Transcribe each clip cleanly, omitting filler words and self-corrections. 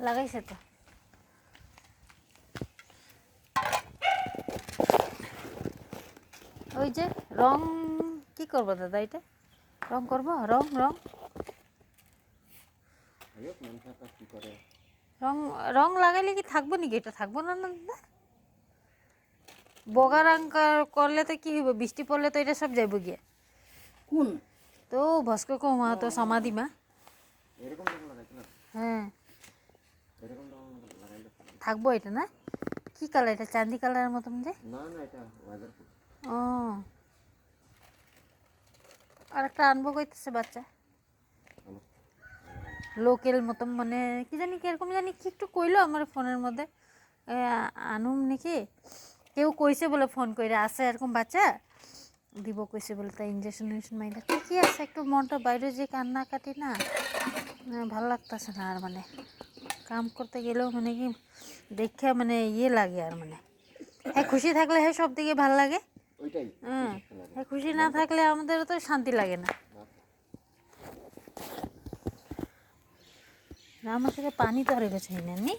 লাগাইছে তো ওই যে রং কি করবো দাদা এটা রং করবো রং রং রং রং লাগাইলে কি থাকবো নাকি এটা থাকবো না না দাদা বগা রং করলে তো কি হইব বৃষ্টি পড়লে তো এটা সব যাইব গিয়ে কোন তো ভাস্কর মা তো সমাধি মা হ্যাঁ থাকবো এটা না কি কালার এটা চাঁদি কালারের মতন যে ও আর একটা আনবো কইতেছে বাচ্চা লোকেল মতন মানে কি জানি কিরকম জানি কি একটু কইলো আমার ফোনের মধ্যে আনুম নাকি কেউ কইছে বলে ফোন করে আসে এরকম বাচ্চা দিব কইছে বলে তাই ইঞ্জেকশন মাইরা ঠিকই আছে একটু মনটা বাইরে যে কান্না কাটি না ভালো লাগতেছে না আর মানে কাম করতে গেলেও মানে কি দেখে মানে ইয়ে লাগে আর মানে হ্যাঁ খুশি থাকলে হ্যাঁ সব দিকে ভালো লাগে হ্যাঁ খুশি না থাকলে আমাদেরও তো শান্তি লাগে না আমার থেকে পানি তো হারে গেছে নি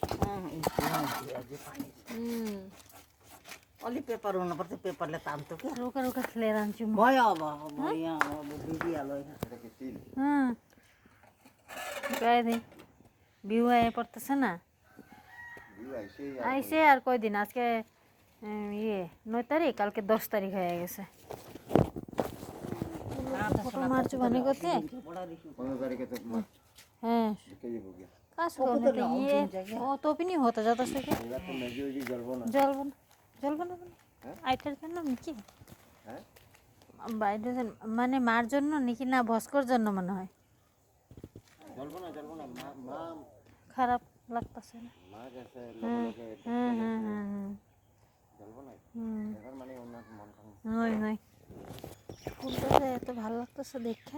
অলি পেপার না পড়তে পেপার লে তাম তো কি রোকা রোকা খেলে রাঞ্চু ভয় আবা ভয়া বিবি আলোয় হুম গায়ে দে বিউ আয় পড়তেছে না আইসে আর কয়দিন আজকে ইয়ে 9 তারিখ কালকে 10 তারিখ হয়ে গেছে ফটো মারছো মানে করতে হ্যাঁ কাজ করতে ইয়ে ও তো পিনি হতো যত থেকে জ্বলবো না জ্বলবো না আইটার জন্য নাকি বাইরে মানে মার জন্য নাকি না ভস্কর জন্য মনে হয় খারাপ লাগতেছে না নয় ফুলটা এত ভালো লাগতেছে দেখে